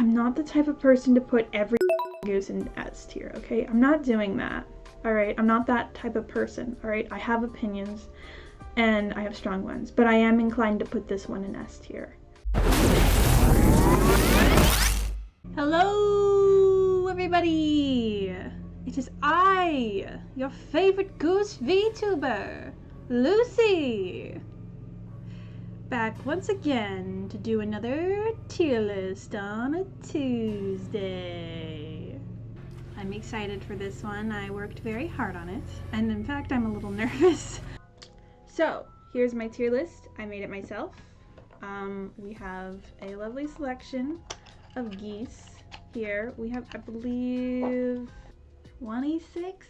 I'm not the type of person to put every goose in S tier, okay? I'm not doing that, all right? I'm not that type of person, all right? I have opinions, and I have strong ones, but I am inclined to put this one in S tier. Hello, everybody! It is I, your favorite Goose Vtuber, Lucy! Back once again to do another tier list on a Tuesday. I'm excited for this one. I worked very hard on it, and in fact I'm a little nervous. So, here's my tier list. I made it myself. We have a lovely selection of geese here. We have, I believe, 26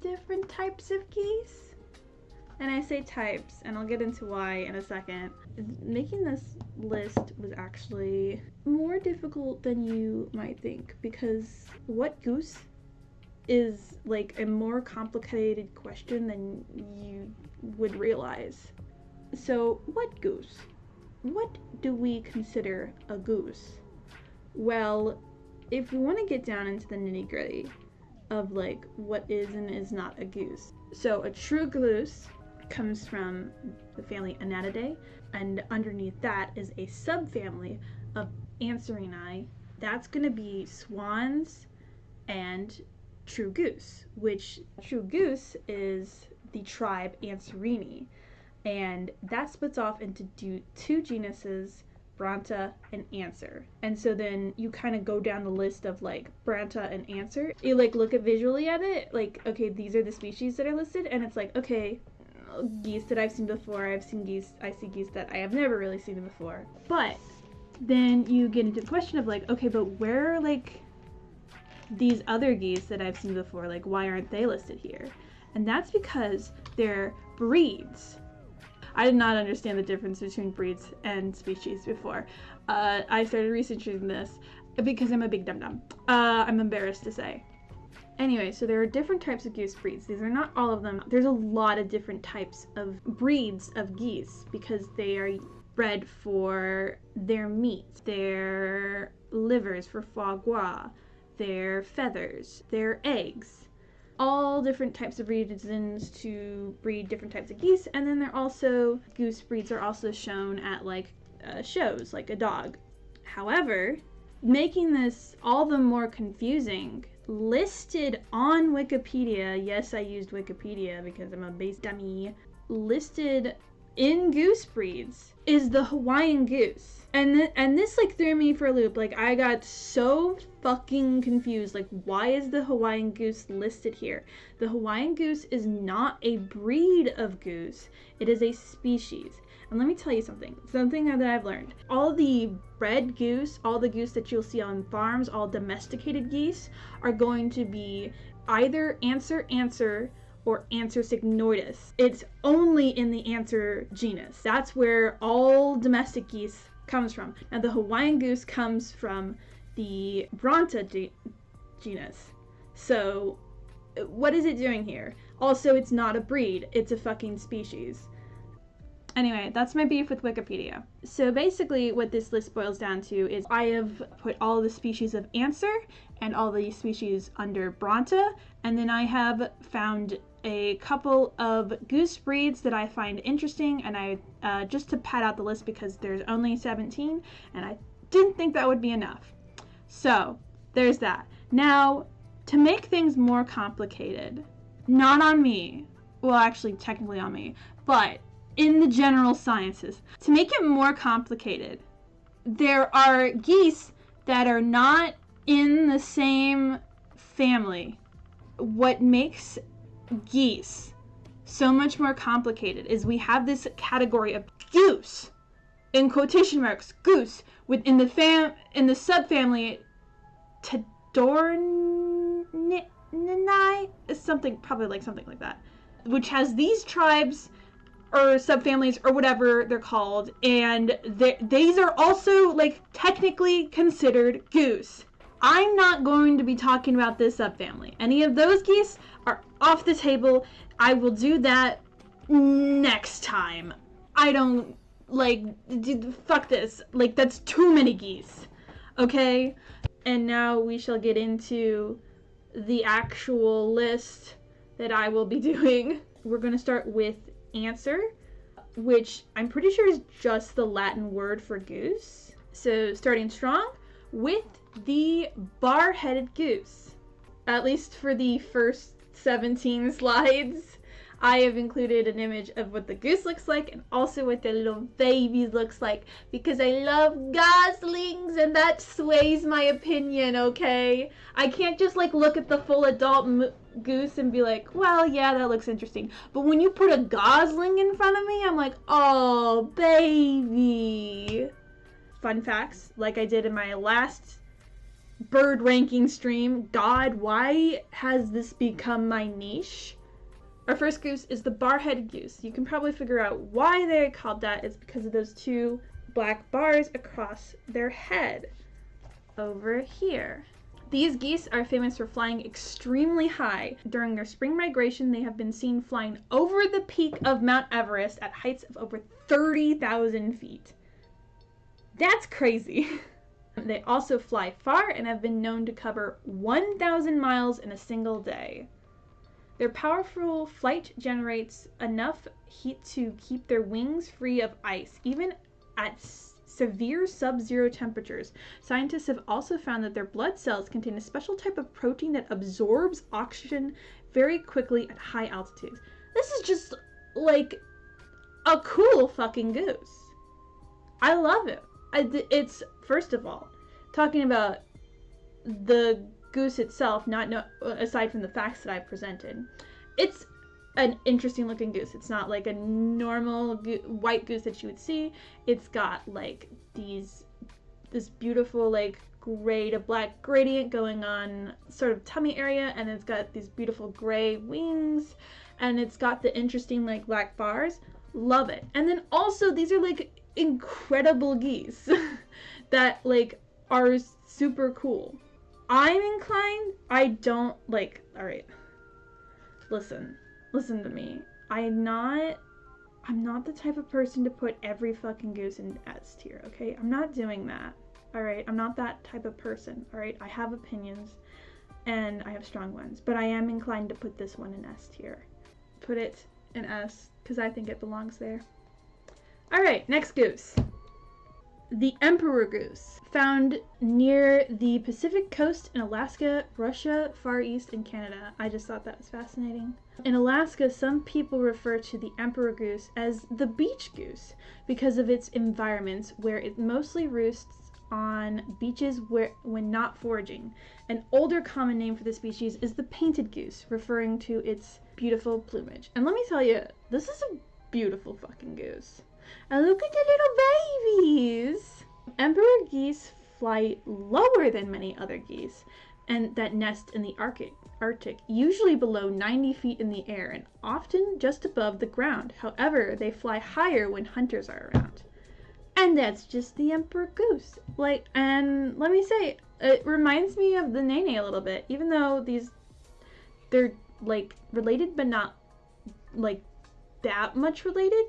different types of geese. And I say types, and I'll get into why in a second. Making this list was actually more difficult than you might think, because what goose is like a more complicated question than you would realize. So, what goose? What do we consider a goose? Well, if we want to get down into the nitty-gritty of like what is and is not a goose. So, a true goose comes from the family Anatidae, and underneath that is a subfamily of Anserininae. That's going to be swans and true goose, which true goose is the tribe Anserini, and that splits off into two genuses, Branta and Anser. And so then you kind of go down the list of like Branta and Anser. You like look at visually at it, like, okay, these are the species that are listed, and it's like, okay, geese that I've seen before, I see geese that I have never really seen before. But then you get into the question of like, okay, but where are like these other geese that I've seen before, like why aren't they listed here? And that's because they're breeds. I did not understand the difference between breeds and species before. I started researching this because I'm a big dum-dum. I'm embarrassed to say. Anyway, so there are different types of goose breeds. These are not all of them. There's a lot of different types of breeds of geese because they are bred for their meat, their livers for foie gras, their feathers, their eggs. All different types of reasons to breed different types of geese, and then they're also, goose breeds are also shown at like shows, like a dog. However, making this all the more confusing, listed on Wikipedia, yes, I used Wikipedia because I'm a base dummy, listed in goose breeds is the Hawaiian goose. And this like threw me for a loop. Like I got so fucking confused. Like why is the Hawaiian goose listed here? The Hawaiian goose is not a breed of goose. It is a species. And let me tell you something that I've learned. All the bred goose, all the goose that you'll see on farms, all domesticated geese are going to be either Anser or Anser signoides. It's only in the Anser genus. That's where all domestic geese comes from. Now the Hawaiian goose comes from the Branta genus. So what is it doing here? Also, it's not a breed, it's a fucking species. Anyway, that's my beef with Wikipedia. So basically what this list boils down to is I have put all the species of Anser and all the species under Branta, and then I have found a couple of goose breeds that I find interesting, and I just to pad out the list because there's only 17 and I didn't think that would be enough. So there's that. Now, to make things more complicated, not on me, well actually technically on me, but in the general sciences, to make it more complicated, there are geese that are not in the same family. What makes geese so much more complicated is we have this category of goose, in quotation marks, goose, within the subfamily Tadorninae, something like that, which has these tribes or subfamilies or whatever they're called, and these are also like technically considered goose. I'm not going to be talking about this subfamily. Any of those geese are off the table. I will do that next time. I don't, like, fuck this. Like, that's too many geese. okay? And now we shall get into the actual list that I will be doing. We're going to start with answer, which I'm pretty sure is just the Latin word for goose. So starting strong with the bar-headed goose. At least for the first 17 slides, I have included an image of what the goose looks like and also what the little baby looks like because I love goslings and that sways my opinion, okay? I can't just like look at the full adult goose and be like, well, yeah, that looks interesting. But when you put a gosling in front of me, I'm like, oh, baby. Fun facts, like I did in my last bird ranking stream. God, why has this become my niche? Our first goose is the bar-headed goose. You can probably figure out why they're called that. It's because of those two black bars across their head over here. These geese are famous for flying extremely high. During their spring migration, they have been seen flying over the peak of Mount Everest at heights of over 30,000 feet. That's crazy. They also fly far and have been known to cover 1,000 miles in a single day. Their powerful flight generates enough heat to keep their wings free of ice, even at severe sub-zero temperatures. Scientists have also found that their blood cells contain a special type of protein that absorbs oxygen very quickly at high altitudes. This is just like a cool fucking goose. I love it. It's, first of all, talking about the goose itself, aside from the facts that I've presented, it's an interesting looking goose. It's not like a normal white goose that you would see. It's got like this beautiful like gray to black gradient going on sort of tummy area, and it's got these beautiful gray wings, and it's got the interesting like black bars. Love it. And then also these are like incredible geese that like are super cool. I'm inclined, I don't like, all right, listen to me. I'm not the type of person to put every fucking goose in S tier, okay? I'm not doing that, all right? I'm not that type of person, all right? I have opinions and I have strong ones, but I am inclined to put this one in S tier. Put it in S because I think it belongs there. All right, next goose. The emperor goose, found near the Pacific coast in Alaska, Russia, Far East, and Canada. I just thought that was fascinating. In Alaska, some people refer to the emperor goose as the beach goose because of its environments where it mostly roosts on beaches when not foraging. An older common name for the species is the painted goose, referring to its beautiful plumage. And let me tell you, this is a beautiful fucking goose. And look at the little babies! Emperor geese fly lower than many other geese and that nest in the Arctic, usually below 90 feet in the air and often just above the ground. However, they fly higher when hunters are around. And that's just the emperor goose. And let me say, it reminds me of the nene a little bit, even though they're like related but not like that much related.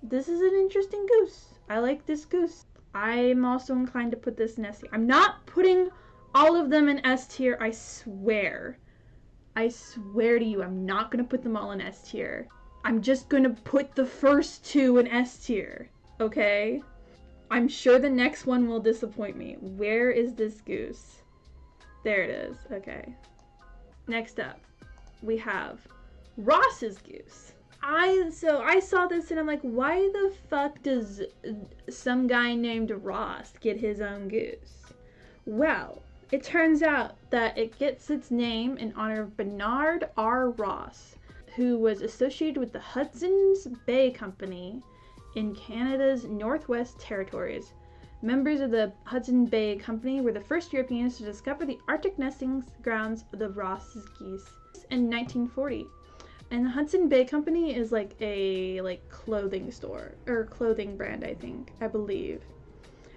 This is an interesting goose. I like this goose. I'm also inclined to put this in S tier. I'm not putting all of them in S tier, I swear. I swear to you, I'm not gonna put them all in S tier. I'm just gonna put the first two in S tier, okay? I'm sure the next one will disappoint me. Where is this goose? There it is, okay. Next up, we have Ross's goose. I saw this and I'm like, why the fuck does some guy named Ross get his own goose? Well, it turns out that it gets its name in honor of Bernard R. Ross, who was associated with the Hudson's Bay Company in Canada's Northwest Territories. Members of the Hudson Bay Company were the first Europeans to discover the Arctic nesting grounds of the Ross's geese in 1940. And the Hudson Bay Company is like a clothing store or clothing brand, I believe.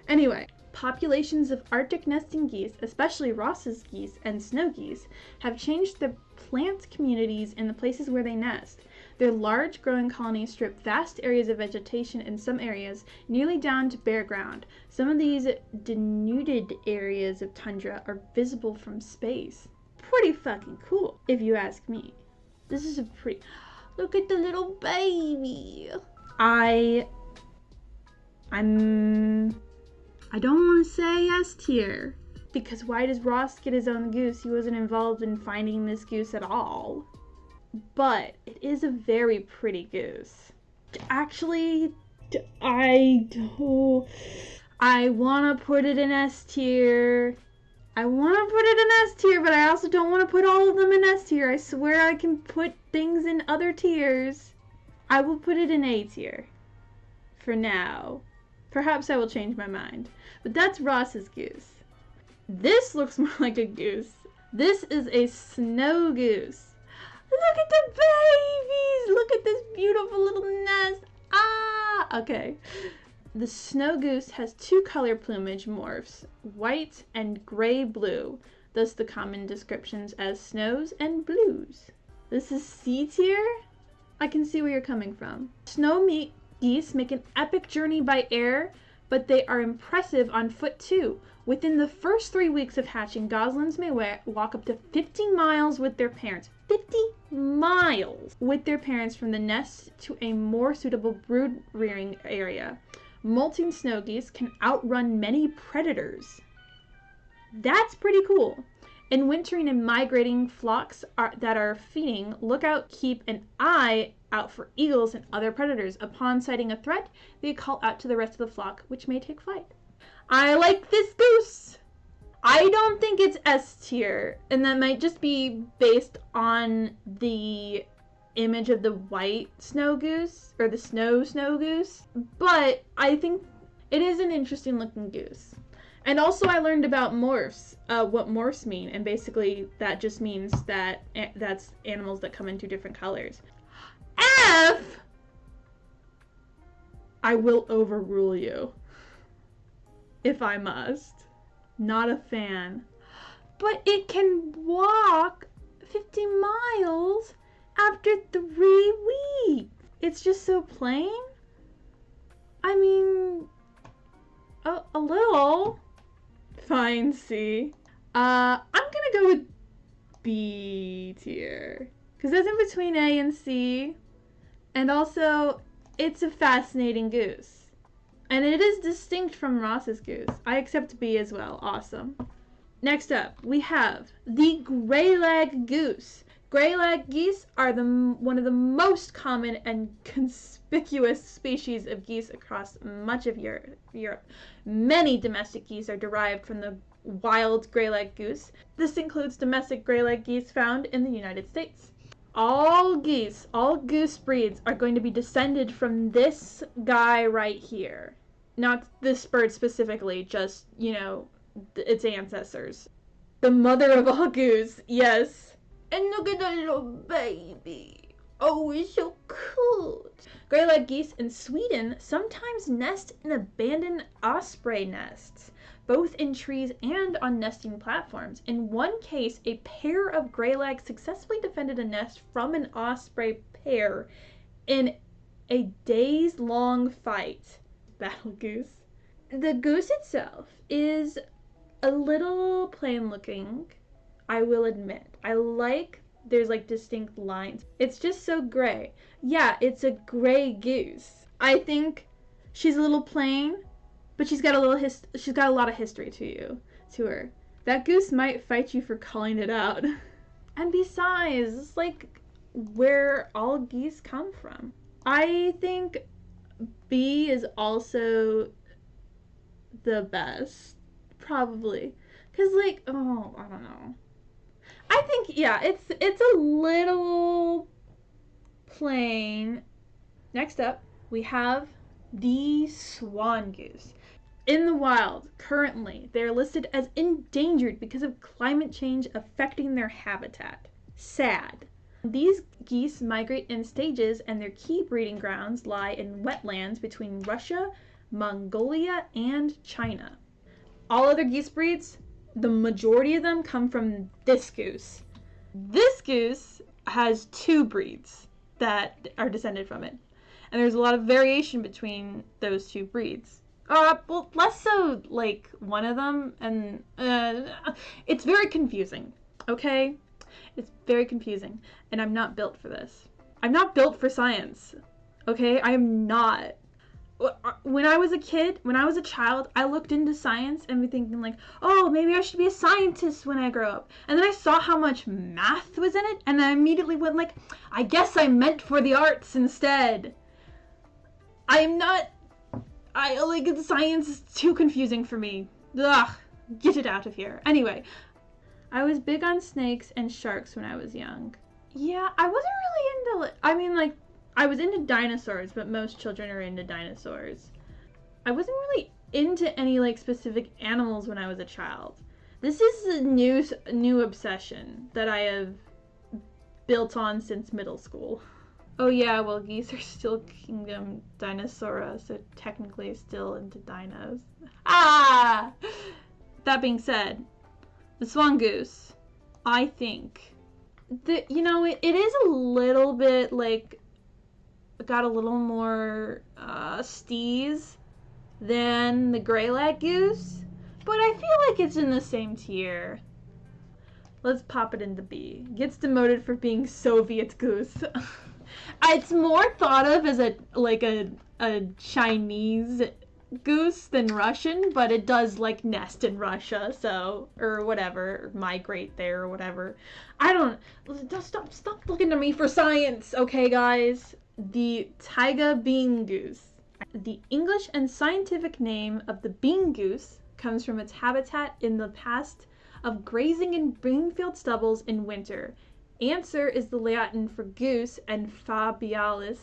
Anyway, populations of Arctic nesting geese, especially Ross's geese and snow geese, have changed the plant communities in the places where they nest. Their large growing colonies strip vast areas of vegetation in some areas, nearly down to bare ground. Some of these denuded areas of tundra are visible from space. Pretty fucking cool, if you ask me. This is a pretty... Look at the little baby. I don't want to say S tier. Because why does Ross get his own goose? He wasn't involved in finding this goose at all. But it is a very pretty goose. Actually, I want to put it in S tier. I want to put it in S tier, but I also don't want to put all of them in S tier. I swear I can put things in other tiers. I will put it in A tier. For now. Perhaps I will change my mind. But that's Ross's goose. This looks more like a goose. This is a snow goose. Look at the babies! Look at this beautiful little nest. Ah! Okay. The snow goose has two color plumage morphs, white and gray-blue, thus the common descriptions as snows and blues. This is C tier? I can see where you're coming from. Geese make an epic journey by air, but they are impressive on foot too. Within the first 3 weeks of hatching, goslings may walk up to 50 miles with their parents. 50 miles with their parents from the nest to a more suitable brood rearing area. Molting snow geese can outrun many predators. That's pretty cool. In wintering and migrating flocks that are feeding, look out, keep an eye out for eagles and other predators. Upon sighting a threat, they call out to the rest of the flock, which may take flight. I like this goose. I don't think it's S tier, and that might just be based on the image of the white snow goose, or the snow goose, but I think it is an interesting looking goose. And also I learned about morphs, what morphs mean, and basically that just means that that's animals that come in 2 different colors. F! I will overrule you. If I must. Not a fan. But it can walk 50 miles after 3 weeks. It's just so plain. I mean, a little. Fine, C. I'm gonna go with B tier. Because that's in between A and C. And also, it's a fascinating goose. And it is distinct from Ross's goose. I accept B as well. Awesome. Next up, we have the gray-leg goose. Gray-leg geese are one of the most common and conspicuous species of geese across much of Europe. Many domestic geese are derived from the wild gray-leg goose. This includes domestic gray-leg geese found in the United States. All goose breeds are going to be descended from this guy right here. Not this bird specifically, just, its ancestors. The mother of all goose, yes. And look at that little baby. Oh, it's so cute. Gray-leg geese in Sweden sometimes nest in abandoned osprey nests, both in trees and on nesting platforms. In one case, a pair of graylegs successfully defended a nest from an osprey pair in a days-long fight. Battle goose. The goose itself is a little plain looking, I will admit. There's distinct lines. It's just so gray. Yeah, it's a gray goose. I think she's a little plain, but she's got a lot of history to her. That goose might fight you for calling it out. And besides, it's where all geese come from. I think B is also the best, probably. Cause I don't know. I think, yeah, it's a little plain. Next up, we have the swan goose. In the wild, currently, they're listed as endangered because of climate change affecting their habitat. Sad. These geese migrate in stages, and their key breeding grounds lie in wetlands between Russia, Mongolia, and China. All other geese breeds, the majority of them come from this goose. This goose has 2 breeds. that are descended from it. And there's a lot of variation between those two breeds. Well, less so like one of them, and it's very confusing, okay? It's very confusing, and I'm not built for this. I'm not built for science, okay? I am not. When I was a child, I looked into science and be thinking like, oh, maybe I should be a scientist when I grow up. And then I saw how much math was in it, and I immediately went like, I guess I'm meant for the arts instead. I'm not, science is too confusing for me. Ugh, get it out of here. Anyway, I was big on snakes and sharks when I was young. Yeah, I wasn't really into, I was into dinosaurs, but most children are into dinosaurs. I wasn't really into any, specific animals when I was a child. This is a new obsession that I have built on since middle school. Oh yeah, well, geese are still kingdom Dinosaura, so technically still into dinos. Ah! That being said, the swan goose, I think, it is a little bit, got a little more stees than the gray-lag goose, but I feel like it's in the same tier. Let's pop it into B. Gets demoted for being Soviet goose. It's more thought of as a Chinese goose than Russian, but it does nest in Russia, so, or whatever, or migrate there or whatever. Stop looking to me for science, okay guys? The taiga bean goose. The English and scientific name of the bean goose comes from its habitat in the past of grazing in beanfield stubbles in winter. Answer is the Latin for goose, and fabialis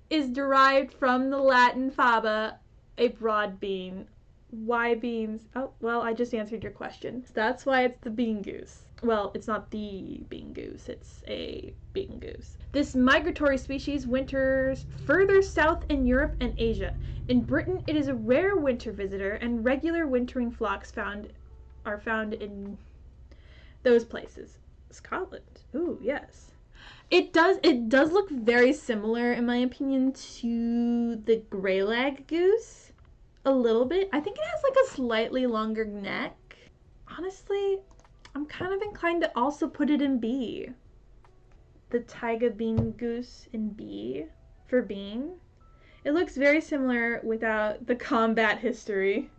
is derived from the Latin faba, a broad bean. Why beans? Oh, well, I just answered your question. That's why it's the bean goose. Well, it's not the bean goose, it's a bean goose. This migratory species winters further south in Europe and Asia. In Britain, it is a rare winter visitor, and regular wintering flocks are found in those places. Scotland. Ooh, yes. It does look very similar, in my opinion, to the gray-lag goose. A little bit. I think it has a slightly longer neck. Honestly, I'm kind of inclined to also put it in B. The taiga bean goose in B for bean. It looks very similar without the combat history.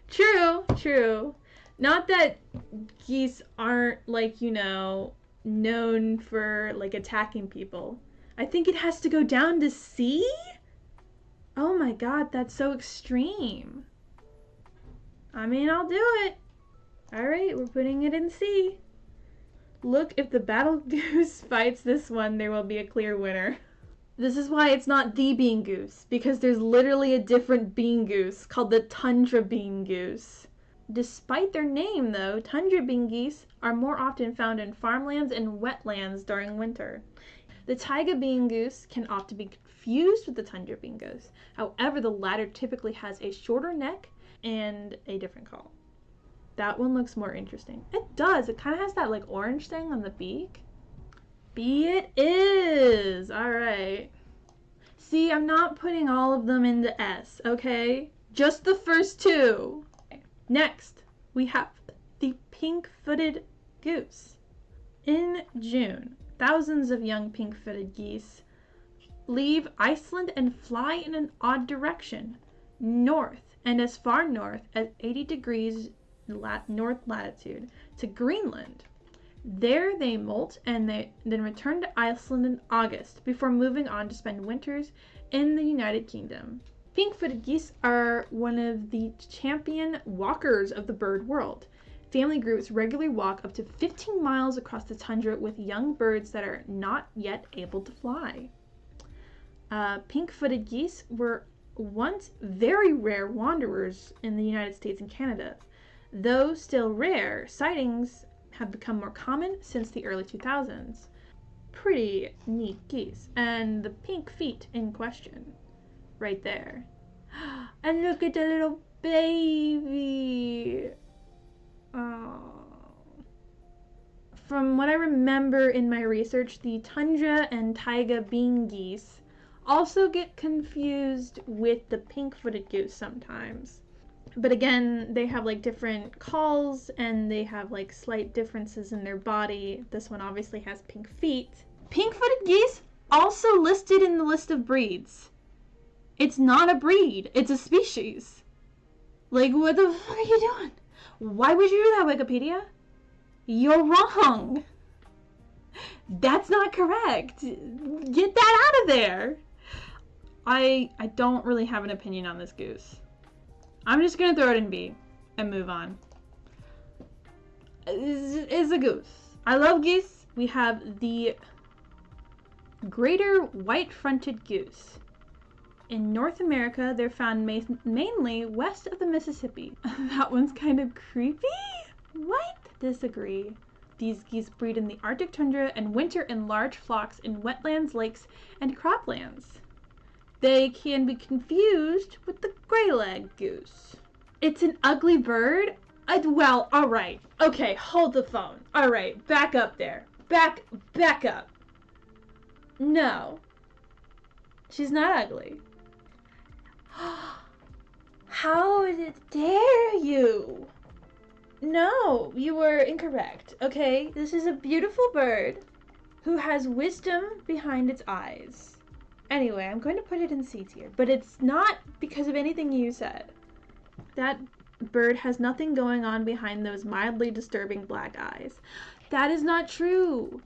True. Not that geese aren't, known for, attacking people. I think it has to go down to C? Oh my god, that's so extreme. I mean, I'll do it. Alright, we're putting it in C. Look, if the battle goose fights this one, there will be a clear winner. This is why it's not the bean goose, because there's literally a different bean goose called the tundra bean goose. Despite their name, though, tundra bean geese are more often found in farmlands and wetlands during winter. The taiga bean goose can often be confused with the tundra bean goose. However, the latter typically has a shorter neck and a different call. That one looks more interesting. It does. It kind of has that orange thing on the beak. B it is. All right. See, I'm not putting all of them into S, okay? Just the first two. Next, we have the pink-footed goose. In June, thousands of young pink-footed geese leave Iceland and fly in an odd direction, north and as far north as 80 degrees north latitude to Greenland. There they molt and they then return to Iceland in August before moving on to spend winters in the United Kingdom. Pink-footed geese are one of the champion walkers of the bird world. Family groups regularly walk up to 15 miles across the tundra with young birds that are not yet able to fly. Pink-footed geese were once very rare wanderers in the United States and Canada. Though still rare, sightings have become more common since the early 2000s. Pretty neat geese. And the pink feet in question. Right there. And look at the little baby. Oh. From what I remember in my research, the tundra and taiga bean geese also get confused with the pink-footed goose sometimes. But again, they have like different calls and they have like slight differences in their body. This one obviously has pink feet. Pink-footed geese also listed in the list of breeds. It's not a breed, it's a species. Like, what the fuck are you doing? Why would you do that, Wikipedia? You're wrong. That's not correct. Get that out of there. I don't really have an opinion on this goose. I'm just gonna throw it in B and move on. It's a goose. I love geese. We have the greater white-fronted goose. In North America, they're found mainly west of the Mississippi. That one's kind of creepy. What? Disagree. These geese breed in the Arctic tundra and winter in large flocks in wetlands, lakes, and croplands. They can be confused with the gray-legged goose. It's an ugly bird? Well, alright. Okay, hold the phone. Alright, back up there. Back up. No. She's not ugly. How dare you? No, you were incorrect, okay? This is a beautiful bird who has wisdom behind its eyes. Anyway, I'm going to put it in C tier, but it's not because of anything you said. That bird has nothing going on behind those mildly disturbing black eyes. That is not true.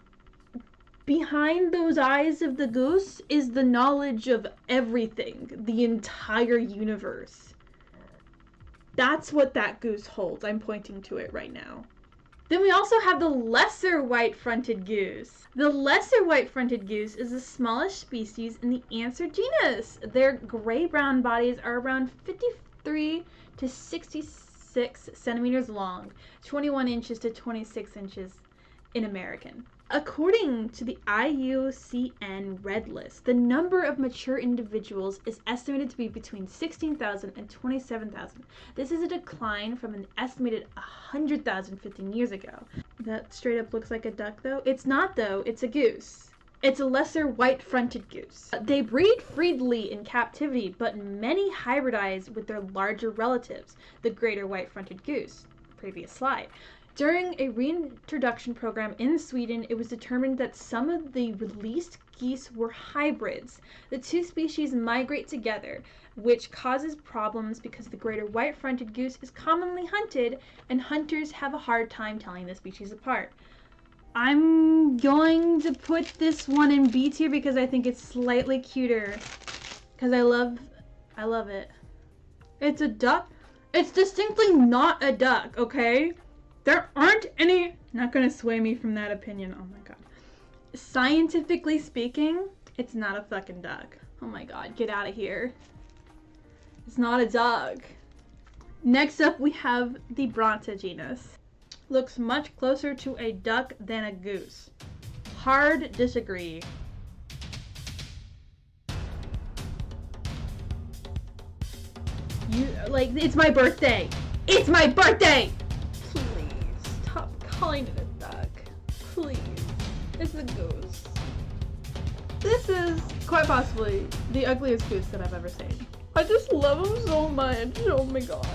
Behind those eyes of the goose is the knowledge of everything, the entire universe. That's what that goose holds. I'm pointing to it right now. Then we also have the lesser white-fronted goose. The lesser white-fronted goose is the smallest species in the Answer genus. Their gray-brown bodies are around 53 to 66 centimeters long, 21 inches to 26 inches in American. According to the IUCN Red List, the number of mature individuals is estimated to be between 16,000 and 27,000. This is a decline from an estimated 100,000 15 years ago. That straight up looks like a duck though. It's not though, it's a goose. It's a lesser white-fronted goose. They breed freely in captivity, but many hybridize with their larger relatives, the greater white-fronted goose. Previous slide. During a reintroduction program in Sweden, it was determined that some of the released geese were hybrids. The two species migrate together, which causes problems because the greater white-fronted goose is commonly hunted, and hunters have a hard time telling the species apart. I'm going to put this one in B tier because I think it's slightly cuter. Because I love it. It's a duck. It's distinctly not a duck, okay? There aren't any, not gonna sway me from that opinion, oh my god. Scientifically speaking, it's not a fucking duck. Oh my god, get out of here. It's not a duck. Next up we have the Bronta genus. Looks much closer to a duck than a goose. Hard disagree. It's my birthday! It's my birthday! Calling it a duck. Please. It's a goose. This is quite possibly the ugliest goose that I've ever seen. I just love him so much. Oh my god.